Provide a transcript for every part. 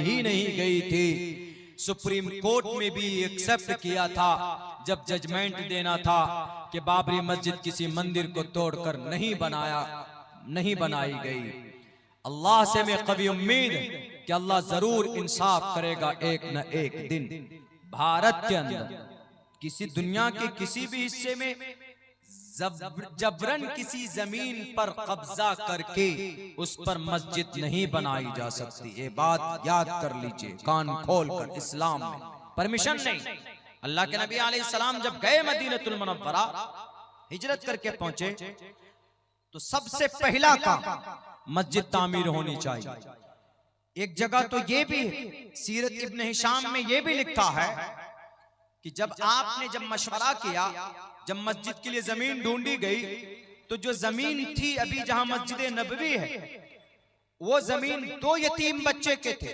ही नहीं गई थी। सुप्रीम कोर्ट में भी एक्सेप्ट किया था जब जजमेंट देना था कि बाबरी मस्जिद किसी मंदिर को तोड़कर नहीं बनाई गई। अल्लाह से मैं कभी उम्मीद है कि अल्लाह जरूर इंसाफ करेगा एक न एक दिन। भारत के अंदर किसी दुनिया के किसी भी हिस्से में जबरन किसी जमीन पर कब्जा करके उस पर मस्जिद नहीं बनाई जा सकती। ये बात याद कर लीजिए कान खोल कर। इस्लाम में परमिशन नहीं। अल्लाह के नबी अलैहिस्सलाम जब गए मदीनतुल मुनव्वरा हिजरत करके पहुंचे तो सबसे पहला काम मस्जिद तामीर होनी चाहिए। एक जगह तो ये भी सीरत इब्न हिशाम में ये भी लिखा है कि जब मशवरा किया, जब मस्जिद के लिए जमीन ढूंढी गई तो जो जमीन थी अभी जहां मस्जिद नबवी है, वो जमीन दो यतीम बच्चे के थे,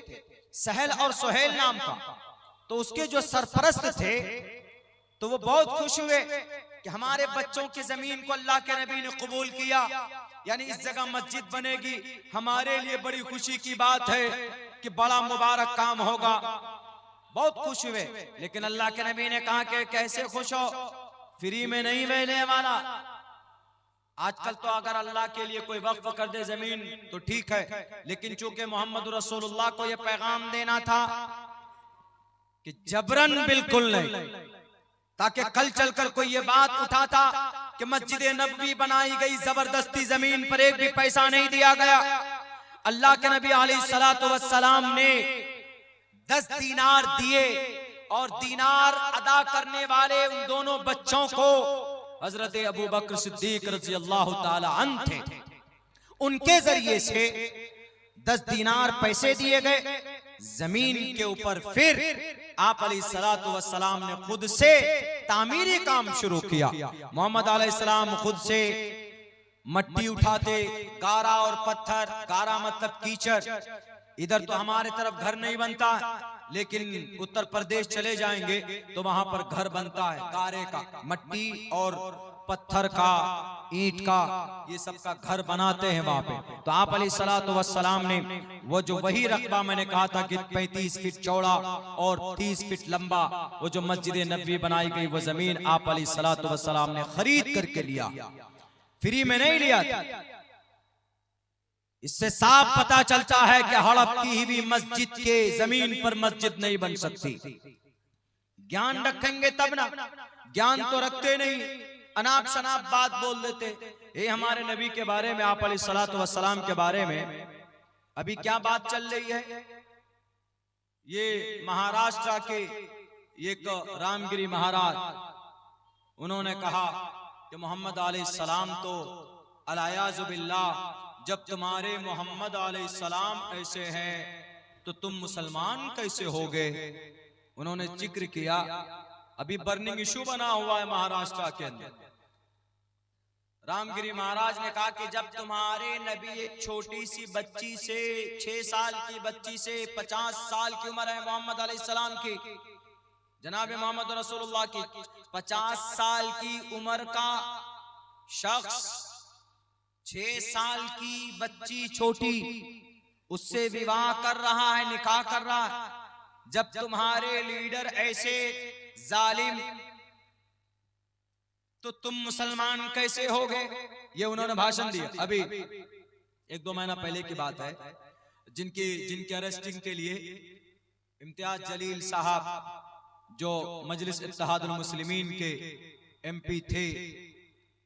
सहल और सुहेल नाम का। तो उसके जो सरपरस्त थे तो वो बहुत खुश हुए कि हमारे बच्चों की जमीन को अल्लाह के नबी ने कबूल किया, यानी इस जगह मस्जिद बनेगी, हमारे लिए बड़ी खुशी की बात है कि बड़ा मुबारक काम होगा। बहुत खुश हुए। लेकिन अल्लाह के नबी ने कहा कि कैसे खुश हो, फ्री में नहीं मिलने वाला। आजकल तो अगर अल्लाह के लिए कोई वक्फ कर दे जमीन तो ठीक है, लेकिन चूंकि मोहम्मद रसूलुल्लाह को यह पैगाम देना था कि जबरन बिल्कुल नहीं, ताकि कल चलकर कोई ये बात उठाता कि मस्जिद नबवी बनाई गई जबरदस्ती, जमीन पर एक भी पैसा नहीं दिया गया। अल्लाह के नबी अलैहिस्सलातु वस्सलाम ने 10 दीनार दिए और दीनार अदा करने वाले उन दोनों बच्चों को हजरत अबू बकर सिद्दीक रज़ी अल्लाह ताला अन्हु थे। उनके जरिए से 10 दीनार पैसे दिए गए जमीन के ऊपर। फिर आप अलैहिस्सलातु वस्सलाम ने खुद से तामीरी काम शुरू किया। मोहम्मद अलैहिस्सलाम खुद से मट्टी उठाते, गारा और पत्थर, गारा मतलब कीचड़। इधर तो हमारे तरफ घर नहीं बनता, लेकिन उत्तर प्रदेश चले जाएंगे तो वहां पर घर बनता है, गारे का, मट्टी और पत्थर का, ईंट का, ये सब का घर बनाते हैं वहां पे। तो आप अलैहिस्सलातु वस्सलाम ने वो जो वही रकबा मैंने कहा था कि 35 फीट चौड़ा और 30 फीट लंबा, वो जो मस्जिद नबवी बनाई गई वो जमीन आप अलैहिस्सलातु वस्सलाम ने खरीद करके लिया, फ्री में नहीं लिया था। इससे साफ पता चलता है कि हड़प की हुई मस्जिद के जमीन पर मस्जिद नहीं बन सकती। ज्ञान रखेंगे तब ना, ज्ञान तो रखते नहीं, अनाप शनाप बात बोल देते। ये हमारे नबी के बारे में, आप अलैहिस्सलातु वस्सलाम के बारे में अभी क्या बात चल रही है। ये महाराष्ट्र के एक रामगिरी महाराज, उन्होंने कहा कि मोहम्मद अलैहिस्सलाम तो अलायाज़ु बिल्लाह, जब तुम्हारे मोहम्मद अलैहिस्सलाम ऐसे हैं तो तुम मुसलमान कैसे हो गए। उन्होंने जिक्र किया, अभी बर्निंग इशू बना हुआ है महाराष्ट्र के अंदर। रामगिरी महाराज ने कहा कि जब तुम्हारे नबी एक छोटी सी बच्ची से, 6 साल की बच्ची से 50 साल की उम्र है मोहम्मद अलैहिस्सलाम की, जनाब मोहम्मद रसूलुल्लाह की 50 साल की उम्र का शख्स 6 साल की बच्ची छोटी, उससे विवाह कर रहा है, निकाह कर रहा है। जब तुम्हारे लीडर ऐसे जालिम, तो तुम मुसलमान कैसे हो गए। ये उन्होंने भाषण दिया। अभी 1-2 महीना पहले की बात है, जिनके अरेस्टिंग के लिए इम्तियाज जलील साहब जो मजलिस इत्तेहादुल मुस्लिमीन के MP थे,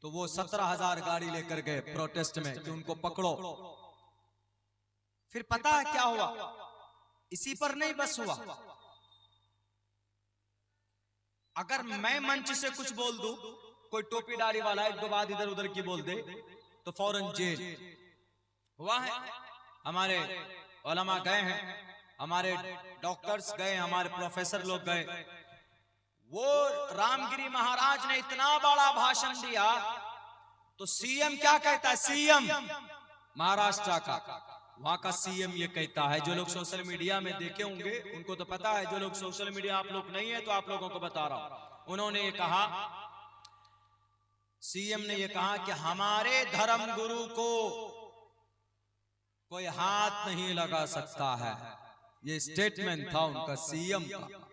तो वो 17,000 गाड़ी लेकर गए प्रोटेस्ट में कि उनको पकड़ो। फिर पता है क्या हुआ, इसी पर नहीं बस हुआ, अगर मैं मंच से कुछ बोल दूं, कोई टोपी दाढ़ी वाला 1-2 बात इधर उधर की बोल दे तो फौरन जेल। हुआ है, हमारे उलमा गए हैं, हमारे डॉक्टर्स गए, हमारे प्रोफेसर लोग गए। वो रामगिरी महाराज ने इतना बड़ा भाषण दिया तो सीएम क्या कहता है, सीएम महाराष्ट्र का, वहां का सीएम ये कहता है, जो लोग सोशल मीडिया में देखे होंगे उनको तो पता है, जो लोग सोशल मीडिया आप लोग नहीं है तो आप लोगों को बता रहा हूं। उन्होंने ये कहा, सीएम ने ये कहा कि हमारे धर्म गुरु को कोई हाथ नहीं लगा सकता है। ये स्टेटमेंट था उनका सीएम का।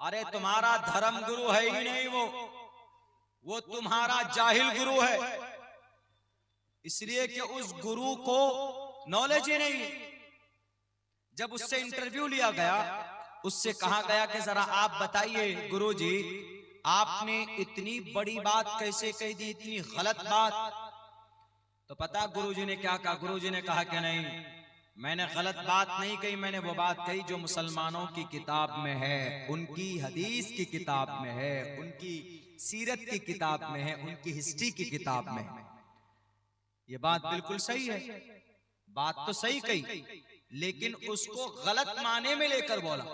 अरे तुम्हारा धर्म गुरु है ही नहीं, वो तुम्हारा जाहिल गुरु है, इसलिए कि उस गुरु को नॉलेज ही नहीं। जब उससे इंटरव्यू लिया गया, उससे कहा गया कि जरा आप बताइए गुरुजी, आपने इतनी बड़ी बात कैसे कह दी, इतनी गलत बात। तो पता गुरुजी ने क्या कहा? गुरुजी ने कहा कि नहीं, मैंने गलत बात नहीं कही, मैंने वो बात कही जो मुसलमानों की किताब में है, उनकी हदीस की किताब में है, उनकी सीरत की किताब में है, उनकी हिस्ट्री की किताब में है। ये बात बिल्कुल सही है, बात तो सही कही, लेकिन उसको गलत माने में लेकर बोला,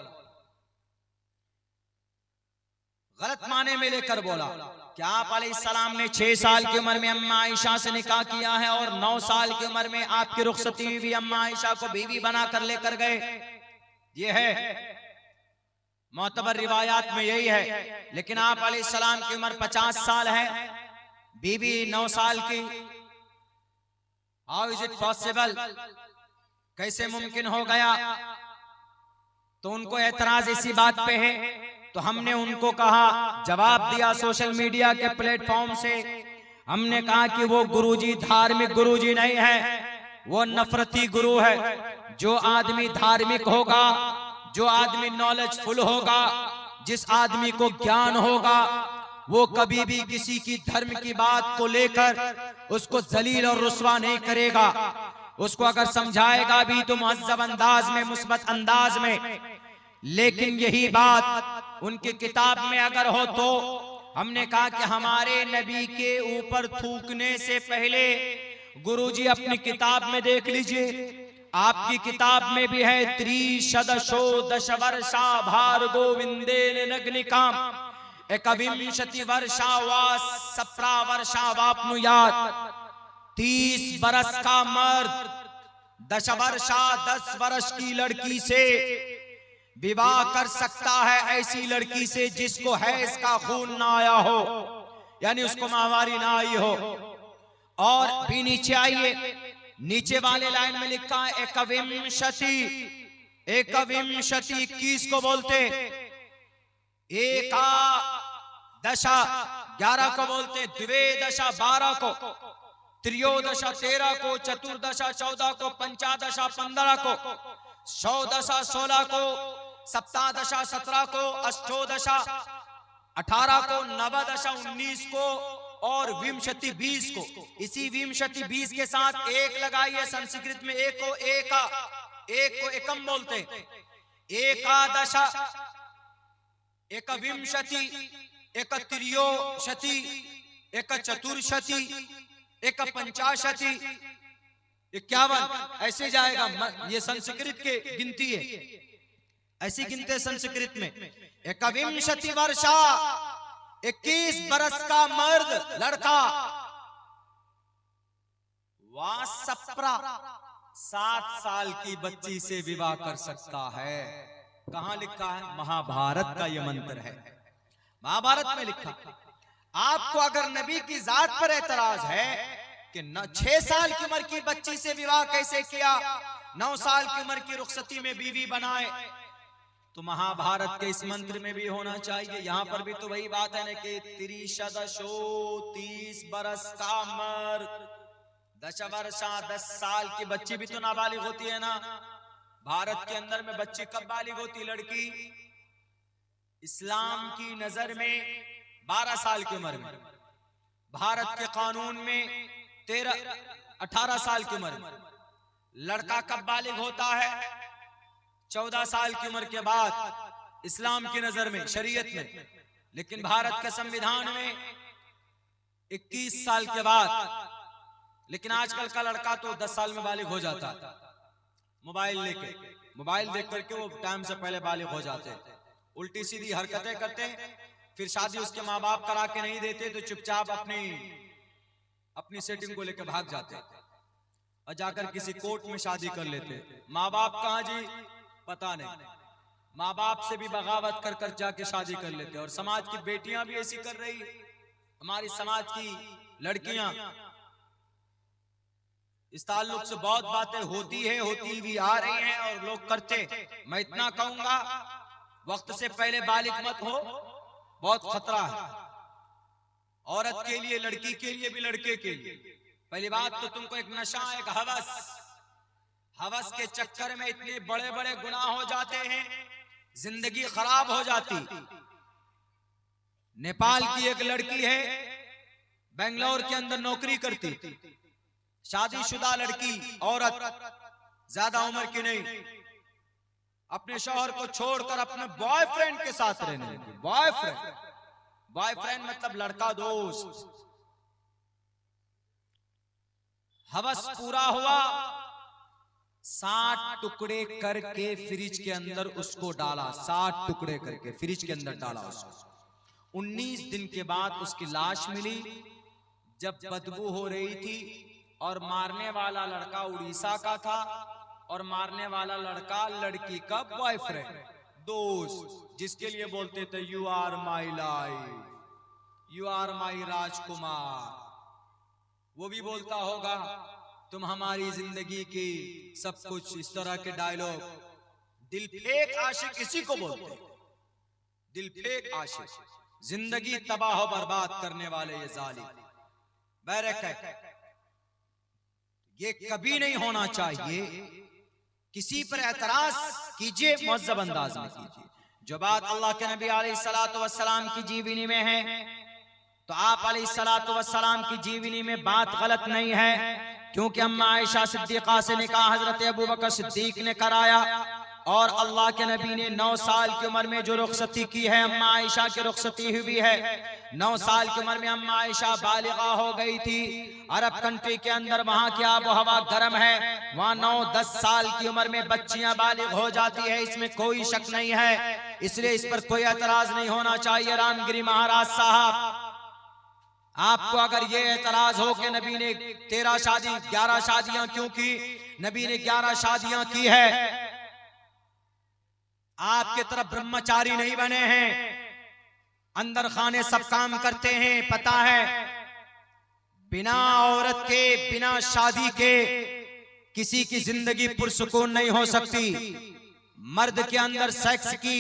गलत माने में लेकर बोला। क्या आप अलैहिस्सलाम ने 6 साल की उम्र में अम्मा आयशा से निकाह किया है और 9 साल की उम्र में आपकी रुखसती में भी अम्मा आयशा को बीवी बनाकर लेकर गए? ये है मोतबर रिवायात में यही है। लेकिन आप अलैहिस्सलाम की उम्र 50 साल है, बीवी 9 साल की। How is it possible? कैसे मुमकिन हो गया? तो उनको एतराज इसी बात पे है। तो हमने उनको कहा, जवाब दिया सोशल मीडिया के प्लेटफॉर्म से, हमने कहा कि वो गुरुजी धार्मिक गुरुजी नहीं है, वो नफरती गुरु है। जो आदमी धार्मिक होगा, जो आदमी नॉलेजफुल होगा, जिस आदमी को ज्ञान होगा, वो कभी भी किसी की धर्म की बात को लेकर उसको जलील और रुस्वा नहीं करेगा। उसको अगर समझाएगा भी तो मुहज्जब अंदाज में, मुस्बत अंदाज में। लेकिन यही बात उनकी किताब में अगर हो तो हमने कहा कि हमारे नबी के ऊपर थूकने से पहले गुरुजी अपनी किताब में देख लीजिए, आपकी किताब में भी है, त्रिशदशो दशवर्षा भार्गो विंदेन नग्निकाम एकविंशति वर्षा वा सप्रा वर्षा वाप्नुयात। 30 बरस का मर्द 10 वर्षा 10 वर्ष की लड़की से विवाह कर सकता है, ऐसी लड़की से जिसको हैज का खून ना आया हो, यानी उसको माहवारी ना आई हो। और भी नीचे आइए, नीचे वाले लाइन में लिखा है एकविंशति, एकविंशति 21 को बोलते, एका दशा 11 को बोलते, द्विदशा 12 को, त्रियोदशा 13 को, चतुर्दशा 14 को, पंचादशा 15 को, षोडशा 16 को, सप्तादशा 17 को, अष्टोदशा 18 को, नवदशा 19 को और विंशति 20 को। इसी विंशति 20 के साथ एक लगाइए, संस्कृत में एक को एका, एक को एकम बोलते, एकादशा, एक विंशति, एक त्रियोशति, एक चतुर्शति, एक पंचाशति, 51, ऐसे जाएगा। ये संस्कृत के गिनती है, ऐसी गिनते संस्कृत में। एकविंशति वर्षा 21 बरस का मर्द लड़का, वासप्रा 7 साल की बच्ची से विवाह कर सकता है। कहां लिखा है? महाभारत का यह मंत्र है, महाभारत में लिखा। आपको अगर नबी की जात पर एतराज है कि 6 साल की उम्र की बच्ची से विवाह कैसे किया, 9 साल की उम्र की रुखसती में बीवी बनाए, तो महाभारत के इस मंत्र में भी होना चाहिए। यहां पर भी तो वही बात है ना कि त्रिशदशो 30 बरस का मर्द, 10 वर्षा 10 साल की बच्ची भी तो नाबालिग होती है ना। भारत के अंदर में बच्ची कब बालिग होती? लड़की इस्लाम की नजर में 12 साल की उम्र में, भारत के कानून में 18 साल की उम्र में। लड़का कब बालिग होता है? 14 साल की उम्र के बाद इस्लाम की नजर में, शरीयत में। लेकिन भारत के संविधान में 21 साल के बाद। लेकिन आजकल का लड़का तो 10 साल में बालिग हो जाता है, मोबाइल लेके, मोबाइल देख करके वो टाइम से पहले बालिग हो जाते हैं। उल्टी सीधी हरकतें करते हैं, फिर शादी उसके माँ बाप करा के नहीं देते तो चुपचाप अपनी सेटिंग को लेकर भाग जाते और जाकर किसी कोर्ट में शादी कर लेते। माँ बाप कहाँ जी? पता नहीं। माँ बाप से भी बगावत कर कर जाके शादी कर लेते। और समाज की बेटियां भी ऐसी कर रही, हमारी समाज की लड़कियां। इस ताल्लुक से बहुत बातें होती भी आ रही हैं और लोग करते। मैं इतना कहूंगा, वक्त से पहले बालिग मत हो, बहुत खतरा है औरत के लिए, लड़की के लिए भी, लड़के के लिए। पहली बात तो तुमको एक नशा, एक हवस के चक्कर में इतने बड़े बड़े गुनाह हो जाते हैं, जिंदगी खराब हो जाती। नेपाल की एक लड़की है, बेंगलोर के अंदर नौकरी करती, शादीशुदा लड़की, औरत, ज्यादा उम्र की नहीं, अपने शौहर को छोड़कर अपने बॉयफ्रेंड के साथ रहने लगी। बॉयफ्रेंड मतलब लड़का दोस्त। हवस पूरा हुआ, 60 टुकड़े करके फ्रिज के अंदर उसको डाला, 60 टुकड़े करके फ्रिज के अंदर डाला उसको। 19 दिन के बाद उसकी लाश मिली, जब बदबू हो रही थी, और मारने वाला लड़का उड़ीसा का था, और मारने वाला लड़का लड़की का बॉयफ्रेंड, दोस्त, जिसके लिए बोलते थे you are my life, you are my rajkumar. वो भी बोलता होगा तुम हमारी जिंदगी की सब कुछ, इस तरह के डायलॉग। दिल फेक आशिक इसी को बोलते, दिल फेक आशिक, जिंदगी तबाह बर्बाद करने वाले ये जालिम। बैरक है, ये कभी नहीं होना चाहिए। किसी पर एतराज कीजिए, मुअज्जब अंदाज में कीजिए। जो बात अल्लाह के नबी अलैहिस्सलातु वस्सलाम की जीवनी में है, तो आप अलैहिस्सलातु वस्सलाम की जीवनी में बात गलत नहीं है, क्योंकि अम्मा आयशा सिद्दीका से निकाह हजरत अबू बकर सिद्दीक ने कराया, और अल्लाह के नबी ने 9 साल की उम्र में जो रुखसती की है, अम्मा आयशा की रुखसती हुई है। 9 साल की उम्र में अम्मा आयशा बालिगा हो गई थी। अरब कंट्री के अंदर वहाँ की आबो हवा गर्म है, वहाँ 9-10 साल की उम्र में बच्चियां बालिग हो जाती है, इसमें कोई शक नहीं है। इसलिए इस पर कोई एतराज नहीं होना चाहिए। रामगिरी महाराज साहब, आपको अगर ये एतराज हो कि नबी ने 13 शादी 11 शादियां क्यों की, नबी ने 11 शादियां की है, आपके तरफ ब्रह्मचारी नहीं बने हैं, अंदर खाने सब काम करते हैं, पता है। बिना औरत के, बिना शादी के किसी की जिंदगी पुरसुकून नहीं हो सकती। मर्द के अंदर सेक्स की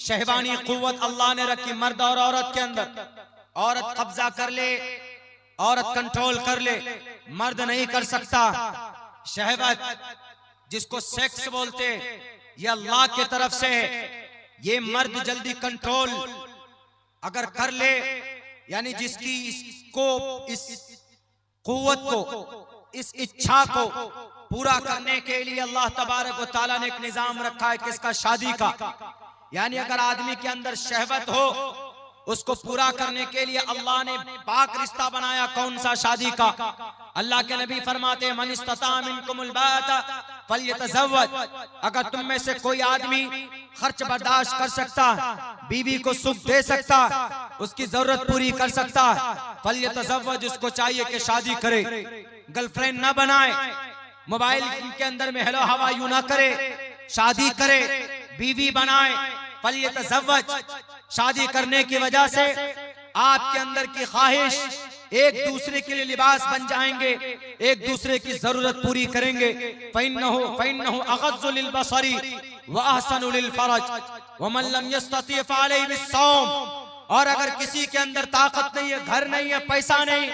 शहवानी कुव्वत अल्लाह ने रखी, मर्द और औरत के अंदर। औरत कब्जा कर ले, औरत कंट्रोल कर ले, मर्द नहीं कर सकता। शहवत जिसको सेक्स बोलते, ये अल्लाह की तरफ से है। ये मर्द जल्दी कंट्रोल अगर कर ले, यानी जिसकी इसको, इस कुव्वत को, इस इच्छा को पूरा करने के लिए अल्लाह तबारक व तआला ने एक निजाम रखा है किसका, शादी का। यानी अगर आदमी के अंदर शहवत हो, उसको पूरा करने के लिए अल्लाह ने पाक रिश्ता बनाया। कौन सा, शादी का। अल्लाह के नबी फरमाते मन इस्तता मिनकुमुल बाता फल्यतज़व्वज, अगर तुम में से कोई आदमी खर्च बर्दाश्त कर सकता, बीवी को सुख दे सकता, उसकी जरूरत पूरी कर सकता, फल्यतज़व्वज, उसको चाहिए कि शादी करे, गर्लफ्रेंड ना बनाए, मोबाइल के अंदर में हेलो हाउ आर यू ना करे, शादी करे, बीवी बनाए। फल्यतज़व्वज, शादी करने की वजह से आपके अंदर की ख्वाहिश, एक दूसरे के लिए लिबास बन जाएंगे, एक दूसरे की जरूरत पूरी करेंगे। फ़इन्नहु अग़ज़्ज़ु लिलबसरी व अहसनु लिलफ़रज व मन लम यस्तति फ़अलैहि बिस्सौम। और अगर किसी के अंदर ताकत नहीं है, घर नहीं है, पैसा नहीं,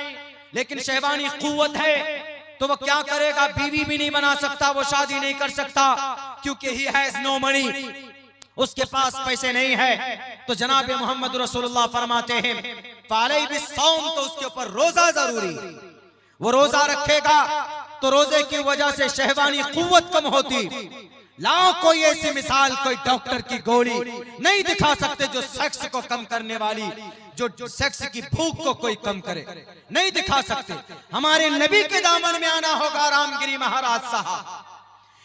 लेकिन शहवानी कुव्वत है, तो वो क्या करेगा, बीवी भी नहीं बना सकता, वो शादी नहीं कर सकता, क्योंकि ही हैज नो मनी, उसके पास पैसे नहीं है। तो जनाब मोहम्मद रसूलुल्लाह फरमाते हैं फ़अलैहि बिस्सौम, तो उसके ऊपर रोजा जरूरी। वो रोजा रखेगा तो रोजे की वजह से शहवानी कुव्वत कम होती। लाओ कोई ऐसी मिसाल, कोई डॉक्टर की गोली नहीं दिखा सकते जो सेक्स को कम करने वाली, जो सेक्स की भूख को कोई कम करे, नहीं दिखा सकते। हमारे नबी के दामन में आना होगा। रामगिरी महाराज साहब,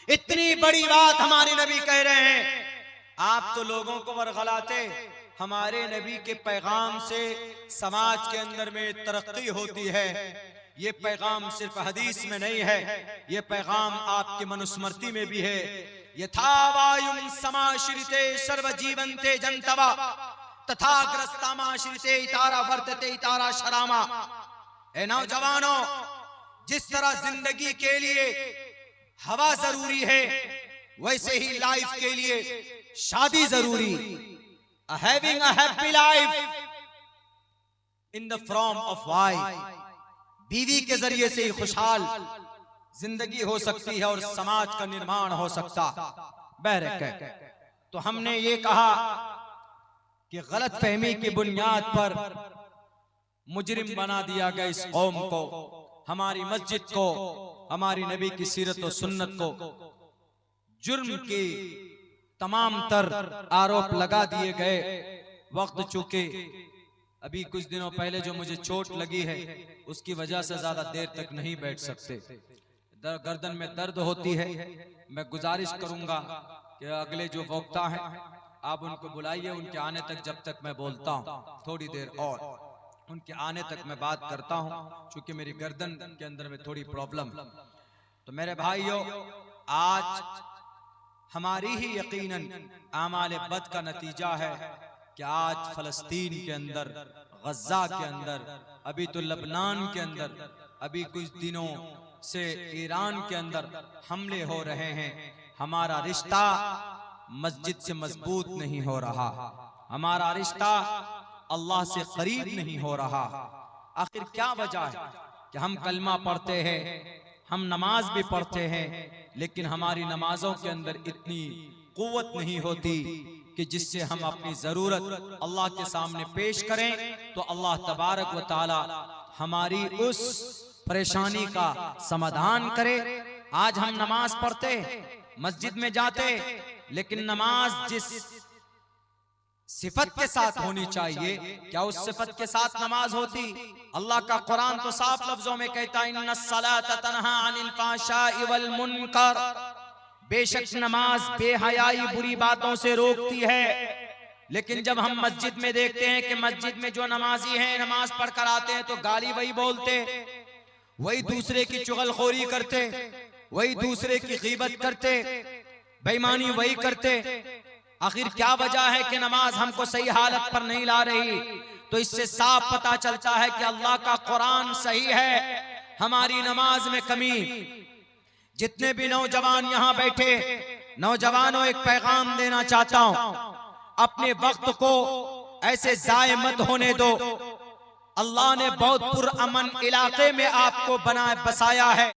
इतनी बड़ी बात हमारे नबी कह रहे हैं, आप तो लोगों को वरगलाते। हमारे नबी के पैगाम से समाज के अंदर में तरक्की होती है। ये पैगाम सिर्फ हदीस में नहीं है, ये पैगाम आपके मनुस्मृति में भी है। यथा वायुं समाश्रिते सर्व जीवन्ते जंतवा तथाग्रस्तामाश्रिते इतारा वर्तते इतारा शरामा। ए नौजवानों, जिस तरह जिंदगी के लिए हवा जरूरी है, वैसे ही लाइफ के लिए शादी जरूरी। Having a happy life in the form of wife, बीवी के जरिए से ही खुशहाल जिंदगी हो सकती है और समाज का निर्माण हो सकता। बहरकैफ, तो हमने ये कहा कि गलत फहमी की बुनियाद पर मुजरिम बना दिया गया इस कौम को, हमारी मस्जिद को, हमारी नबी की सीरत और सुन्नत को। जुर्म के तमाम तर आरोप लगा दिए गए। वक्त चूके अभी कुछ दिनों पहले जो मुझे चोट लगी है, उसकी वजह से ज्यादा देर तक नहीं बैठ सकते, गर्दन में दर्द होती है। मैं गुजारिश करूंगा कि अगले जो वक्ता हैं आप उनको बुलाइए, उनके आने तक जब तक मैं बोलता हूँ थोड़ी देर और उनके आने तक मैं बात करता हूँ, क्योंकि मेरी गर्दन के अंदर में थोड़ी प्रॉब्लम। तो मेरे भाइयों, आज हमारी ही यकीनन आमाल बद का नतीजा है कि आज फलस्तीन के अंदर, गज़ा के अंदर, अभी तो लबनान के अंदर, अभी कुछ दिनों से ईरान के अंदर हमले हो रहे हैं। हमारा रिश्ता मस्जिद से मजबूत नहीं हो रहा, हमारा रिश्ता अल्लाह से करीब नहीं हो रहा। आखिर क्या वजह है कि हम कलमा पढ़ते हैं, हम नमाज भी पढ़ते हैं, लेकिन हमारी नमाजों के अंदर इतनी कुव्वत नहीं होती कि जिससे हम अपनी जरूरत अल्लाह के सामने पेश करें तो अल्लाह तबारक व तआला हमारी उस परेशानी का समाधान करे। आज हम नमाज पढ़ते, मस्जिद में जाते, लेकिन नमाज जिस सिफत के साथ होनी चाहिए, क्या उस सिफत के साथ नमाज होती? अल्लाह का कुरान तो साफ लफ्जों में कहता है, इन्नस्सलात तन्हा अनिल फ़ाहशाइ वल मुनकर, बेशक नमाज बेहयाई बुरी बातों से रोकती है। लेकिन जब हम मस्जिद में देखते हैं कि मस्जिद में जो नमाजी हैं नमाज पढ़कर आते हैं तो गाली वही बोलते, वही दूसरे की चुगलखोरी करते, वही दूसरे की गीबत करते, बेईमानी वही करते। आखिर क्या वजह है कि नमाज हमको सही हालत पर नहीं ला रही? तो इससे साफ पता चलता है कि अल्लाह का कुरान सही है, हमारी नमाज में कमी। जितने भी नौजवान यहाँ बैठे, नौजवानों एक पैगाम देना चाहता हूं, अपने वक्त को ऐसे जाय मत होने दो। अल्लाह ने बहुत पुरअमन इलाके में आपको बसाया है।